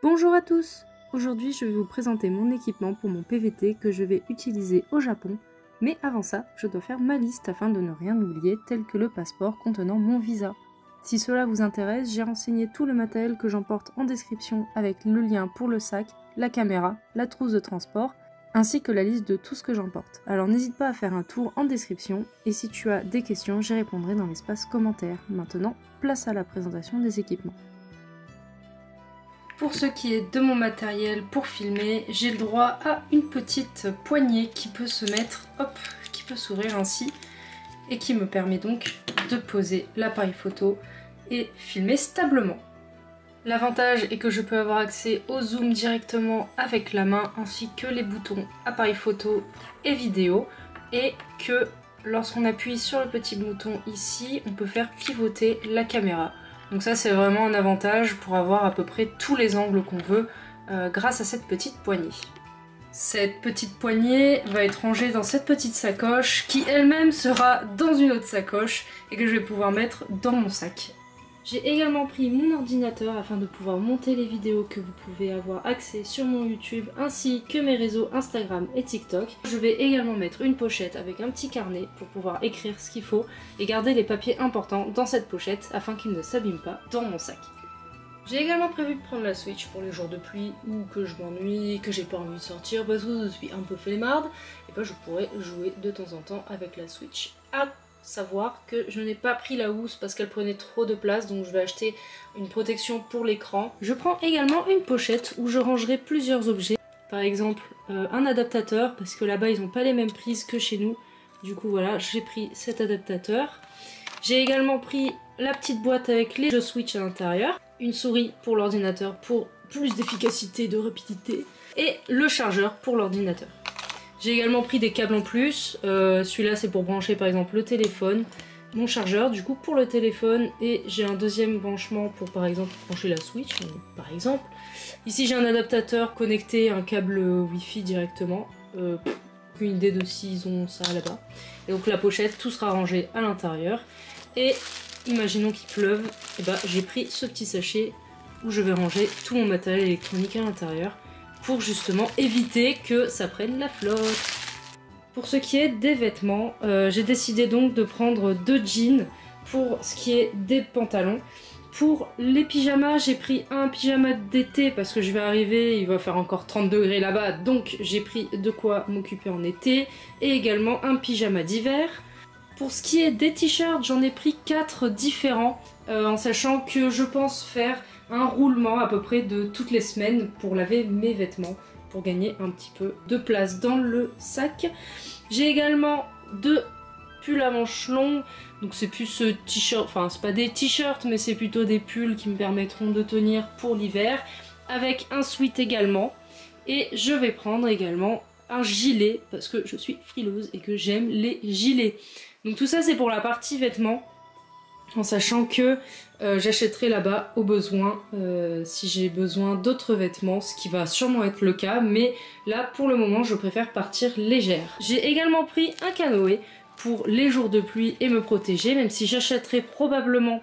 Bonjour à tous! Aujourd'hui je vais vous présenter mon équipement pour mon PVT que je vais utiliser au Japon, mais avant ça je dois faire ma liste afin de ne rien oublier tel que le passeport contenant mon visa. Si cela vous intéresse, j'ai renseigné tout le matériel que j'emporte en description avec le lien pour le sac, la caméra, la trousse de transport, ainsi que la liste de tout ce que j'emporte. Alors n'hésite pas à faire un tour en description et si tu as des questions, j'y répondrai dans l'espace commentaire. Maintenant, place à la présentation des équipements. Pour ce qui est de mon matériel pour filmer, j'ai le droit à une petite poignée qui peut se mettre, hop, qui peut s'ouvrir ainsi et qui me permet donc de poser l'appareil photo et filmer stablement. L'avantage est que je peux avoir accès au zoom directement avec la main ainsi que les boutons appareil photo et vidéo et que lorsqu'on appuie sur le petit bouton ici, on peut faire pivoter la caméra. Donc ça c'est vraiment un avantage pour avoir à peu près tous les angles qu'on veut grâce à cette petite poignée. Cette petite poignée va être rangée dans cette petite sacoche qui elle-même sera dans une autre sacoche et que je vais pouvoir mettre dans mon sac. J'ai également pris mon ordinateur afin de pouvoir monter les vidéos que vous pouvez avoir accès sur mon YouTube ainsi que mes réseaux Instagram et TikTok. Je vais également mettre une pochette avec un petit carnet pour pouvoir écrire ce qu'il faut et garder les papiers importants dans cette pochette afin qu'ils ne s'abîment pas dans mon sac. J'ai également prévu de prendre la Switch pour les jours de pluie ou que je m'ennuie, que j'ai pas envie de sortir parce que je suis un peu flemmarde et ben je pourrais jouer de temps en temps avec la Switch. À savoir que je n'ai pas pris la housse parce qu'elle prenait trop de place, donc je vais acheter une protection pour l'écran. Je prends également une pochette où je rangerai plusieurs objets, par exemple un adaptateur parce que là-bas ils n'ont pas les mêmes prises que chez nous, du coup voilà j'ai pris cet adaptateur. J'ai également pris la petite boîte avec les jeux Switch à l'intérieur, une souris pour l'ordinateur pour plus d'efficacité et de rapidité et le chargeur pour l'ordinateur. J'ai également pris des câbles en plus, celui-là c'est pour brancher par exemple le téléphone, mon chargeur du coup pour le téléphone et j'ai un deuxième branchement pour par exemple brancher la Switch par exemple. Ici j'ai un adaptateur connecté, un câble Wi-Fi directement, aucune idée de s'ils ont ça là-bas. Et donc la pochette, tout sera rangé à l'intérieur et imaginons qu'il pleuve, et bah j'ai pris ce petit sachet où je vais ranger tout mon matériel électronique à l'intérieur pour justement éviter que ça prenne la flotte. Pour ce qui est des vêtements, j'ai décidé donc de prendre 2 jeans pour ce qui est des pantalons. Pour les pyjamas, j'ai pris un pyjama d'été parce que je vais arriver, il va faire encore 30 degrés là-bas, donc j'ai pris de quoi m'occuper en été, et également un pyjama d'hiver. Pour ce qui est des t-shirts, j'en ai pris 4 différents, en sachant que je pense faire un roulement à peu près de toutes les semaines pour laver mes vêtements, pour gagner un petit peu de place dans le sac. J'ai également 2 pulls à manches longues, donc c'est plus ce t-shirt, enfin c'est pas des t-shirts mais c'est plutôt des pulls qui me permettront de tenir pour l'hiver, avec un sweat également. Et je vais prendre également un gilet parce que je suis frileuse et que j'aime les gilets. Donc tout ça c'est pour la partie vêtements, en sachant que j'achèterai là-bas au besoin si j'ai besoin d'autres vêtements, ce qui va sûrement être le cas, mais là pour le moment je préfère partir légère. J'ai également pris un canoë pour les jours de pluie et me protéger, même si j'achèterai probablement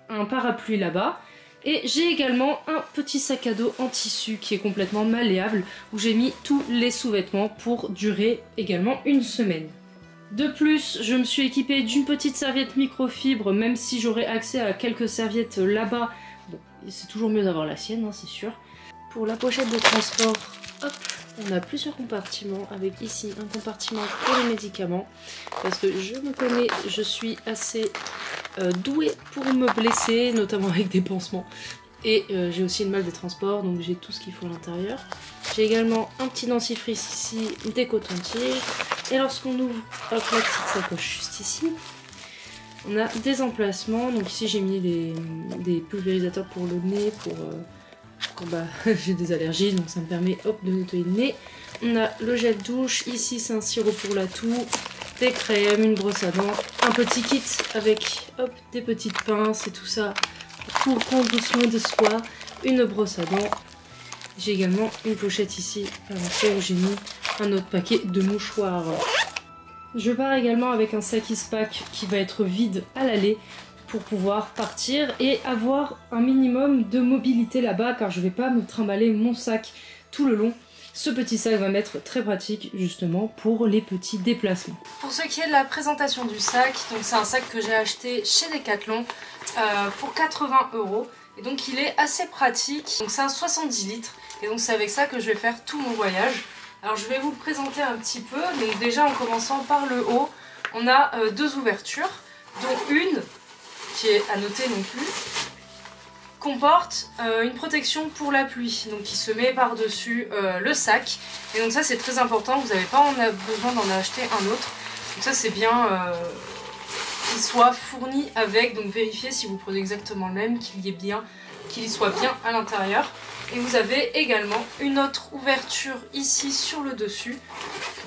un parapluie là-bas. Et j'ai également un petit sac à dos en tissu qui est complètement malléable, où j'ai mis tous les sous-vêtements pour durer également une semaine. De plus, je me suis équipée d'une petite serviette microfibre, même si j'aurai accès à quelques serviettes là-bas. Bon, c'est toujours mieux d'avoir la sienne, hein, c'est sûr. Pour la pochette de transport, hop, on a plusieurs compartiments, avec ici un compartiment pour les médicaments, parce que je me connais, je suis assez douée pour me blesser, notamment avec des pansements. Et j'ai aussi une malle de transport, donc j'ai tout ce qu'il faut à l'intérieur. J'ai également un petit dentifrice ici, des cotons-tiges. Et lorsqu'on ouvre hop, la petite sacoche juste ici, on a des emplacements. Donc ici j'ai mis des pulvérisateurs pour le nez, pour quand bah, j'ai des allergies, donc ça me permet hop, de nettoyer le nez. On a le gel douche, ici c'est un sirop pour la toux, des crèmes, une brosse à dents, un petit kit avec hop, des petites pinces et tout ça pour prendre soin de soi, une brosse à dents. J'ai également une pochette ici à l'entrée où j'ai mis un autre paquet de mouchoirs. Je pars également avec un sac Eastpak qui va être vide à l'aller pour pouvoir partir et avoir un minimum de mobilité là-bas, car je vais pas me trimballer mon sac tout le long. Ce petit sac va m'être très pratique justement pour les petits déplacements. Pour ce qui est de la présentation du sac, donc c'est un sac que j'ai acheté chez Decathlon pour 80 €. Et donc il est assez pratique, donc c'est un 70 litres. Et donc c'est avec ça que je vais faire tout mon voyage. Alors je vais vous le présenter un petit peu. Donc déjà en commençant par le haut, on a deux ouvertures, dont une qui est à noter non plus, comporte une protection pour la pluie, donc qui se met par-dessus le sac. Et donc ça c'est très important, vous n'avez pas besoin d'en acheter un autre. Donc ça c'est bien qu'il soit fourni avec, donc vérifiez si vous prenez exactement le même, qu'il y soit bien à l'intérieur. Et vous avez également une autre ouverture ici sur le dessus.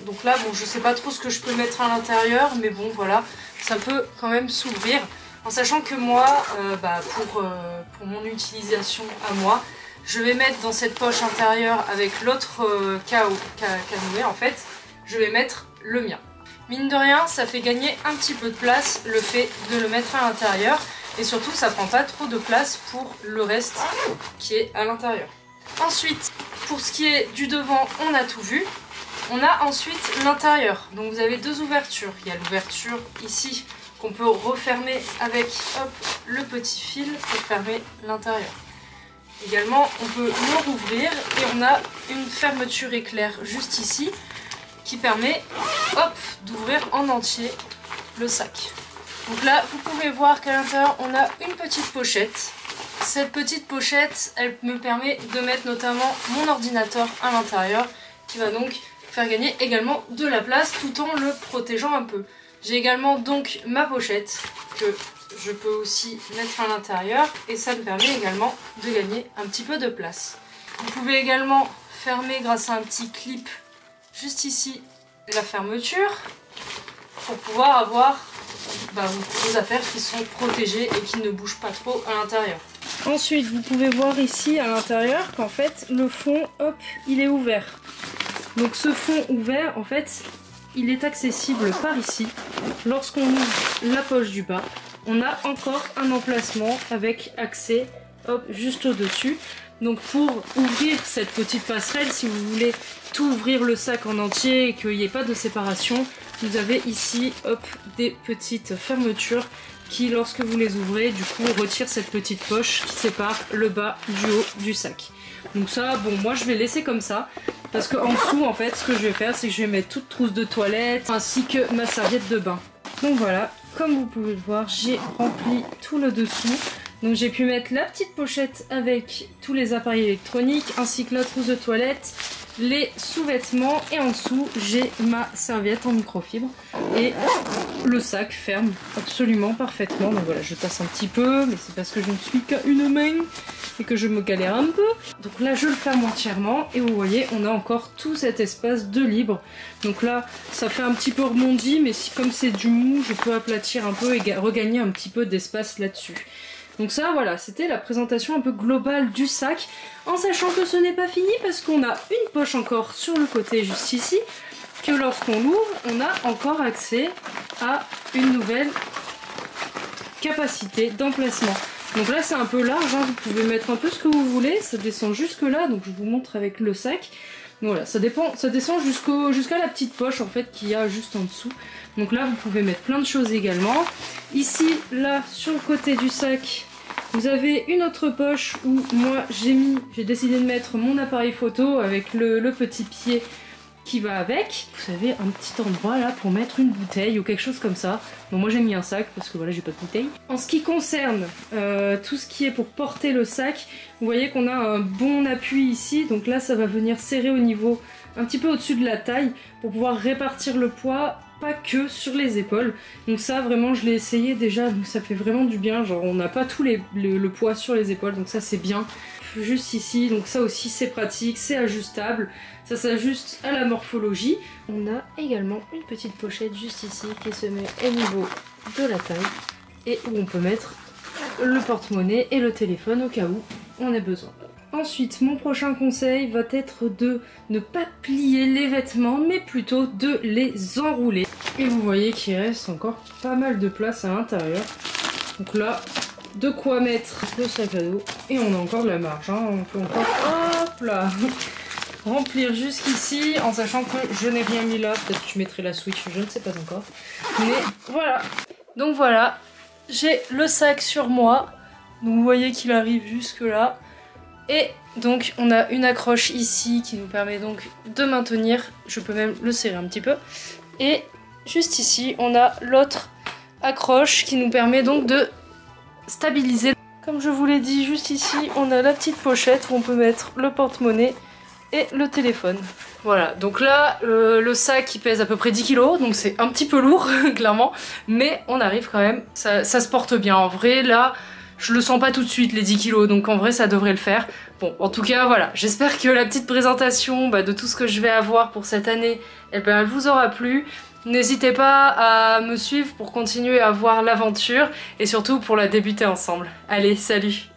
Donc là bon je sais pas trop ce que je peux mettre à l'intérieur, mais bon voilà, ça peut quand même s'ouvrir. En sachant que moi, pour mon utilisation à moi, je vais mettre dans cette poche intérieure avec l'autre canoë en fait, je vais mettre le mien. Mine de rien, ça fait gagner un petit peu de place le fait de le mettre à l'intérieur et surtout ça prend pas trop de place pour le reste qui est à l'intérieur. Ensuite, pour ce qui est du devant, on a tout vu. On a ensuite l'intérieur. Donc vous avez deux ouvertures. Il y a l'ouverture ici qu'on peut refermer avec hop, le petit fil pour fermer l'intérieur. Également, on peut le rouvrir et on a une fermeture éclair juste ici qui permet hop, d'ouvrir en entier le sac. Donc là, vous pouvez voir qu'à l'intérieur, on a une petite pochette. Cette petite pochette, elle me permet de mettre notamment mon ordinateur à l'intérieur qui va donc faire gagner également de la place tout en le protégeant un peu. J'ai également donc ma pochette que je peux aussi mettre à l'intérieur et ça me permet également de gagner un petit peu de place. Vous pouvez également fermer grâce à un petit clip juste ici la fermeture pour pouvoir avoir vos affaires qui sont protégées et qui ne bougent pas trop à l'intérieur. Ensuite, vous pouvez voir ici à l'intérieur qu'en fait le fond, hop, il est ouvert. Donc ce fond ouvert, en fait, il est accessible par ici. Lorsqu'on ouvre la poche du bas, on a encore un emplacement avec accès hop, juste au-dessus. Donc pour ouvrir cette petite passerelle, si vous voulez tout ouvrir le sac en entier et qu'il n'y ait pas de séparation, vous avez ici hop, des petites fermetures qui, lorsque vous les ouvrez, du coup retirent cette petite poche qui sépare le bas du haut du sac. Donc ça, bon, moi je vais laisser comme ça. Parce qu'en dessous, en fait, ce que je vais faire, c'est que je vais mettre toute trousse de toilette ainsi que ma serviette de bain. Donc voilà, comme vous pouvez le voir, j'ai rempli tout le dessous. Donc j'ai pu mettre la petite pochette avec tous les appareils électroniques ainsi que la trousse de toilette, les sous-vêtements et en dessous, j'ai ma serviette en microfibre. Et le sac ferme absolument parfaitement. Donc voilà, je tasse un petit peu, mais c'est parce que je ne suis qu'une main et que je me galère un peu. Donc là je le ferme entièrement et vous voyez on a encore tout cet espace de libre. Donc là ça fait un petit peu rebondi, mais comme c'est du mou, je peux aplatir un peu et regagner un petit peu d'espace là-dessus. Donc ça voilà, c'était la présentation un peu globale du sac, en sachant que ce n'est pas fini parce qu'on a une poche encore sur le côté juste ici, que lorsqu'on l'ouvre on a encore accès à une nouvelle capacité d'emplacement. Donc là c'est un peu large, hein. Vous pouvez mettre un peu ce que vous voulez, ça descend jusque là, donc je vous montre avec le sac. Donc voilà, ça descend jusqu'à la petite poche en fait qu'il y a juste en dessous. Donc là vous pouvez mettre plein de choses également. Ici, là, sur le côté du sac, vous avez une autre poche où moi j'ai décidé de mettre mon appareil photo avec le petit pied qui va avec. Vous avez un petit endroit là pour mettre une bouteille ou quelque chose comme ça. Bon, moi j'ai mis un sac parce que voilà, j'ai pas de bouteille. En ce qui concerne tout ce qui est pour porter le sac, vous voyez qu'on a un bon appui ici. Donc là ça va venir serrer au niveau un petit peu au-dessus de la taille pour pouvoir répartir le poids, pas que sur les épaules. Donc ça vraiment je l'ai essayé déjà, donc ça fait vraiment du bien. Genre on n'a pas tout le poids sur les épaules, donc ça c'est bien. Juste ici, donc ça aussi c'est pratique, c'est ajustable, ça s'ajuste à la morphologie. On a également une petite pochette juste ici qui se met au niveau de la taille et où on peut mettre le porte-monnaie et le téléphone au cas où on ait besoin. Ensuite, mon prochain conseil va être de ne pas plier les vêtements, mais plutôt de les enrouler. Et vous voyez qu'il reste encore pas mal de place à l'intérieur. Donc là, de quoi mettre le sac à dos. Et on a encore de la marge, hein. On peut encore, hop là, remplir jusqu'ici, en sachant que je n'ai rien mis là. Peut-être que je mettrai la Switch, je ne sais pas encore. Mais voilà. Donc voilà, j'ai le sac sur moi. Donc vous voyez qu'il arrive jusque là. Et donc on a une accroche ici qui nous permet donc de maintenir. Je peux même le serrer un petit peu. Et juste ici, on a l'autre accroche qui nous permet donc de stabiliser. Comme je vous l'ai dit, juste ici, on a la petite pochette où on peut mettre le porte-monnaie et le téléphone. Voilà, donc là, le sac il pèse à peu près 10 kg, donc c'est un petit peu lourd, clairement, mais on arrive quand même, ça se porte bien. En vrai, là, je le sens pas tout de suite, les 10 kg, donc en vrai, ça devrait le faire. Bon, en tout cas, voilà, j'espère que la petite présentation de tout ce que je vais avoir pour cette année, eh ben, elle vous aura plu. N'hésitez pas à me suivre pour continuer à voir l'aventure et surtout pour la débuter ensemble. Allez, salut!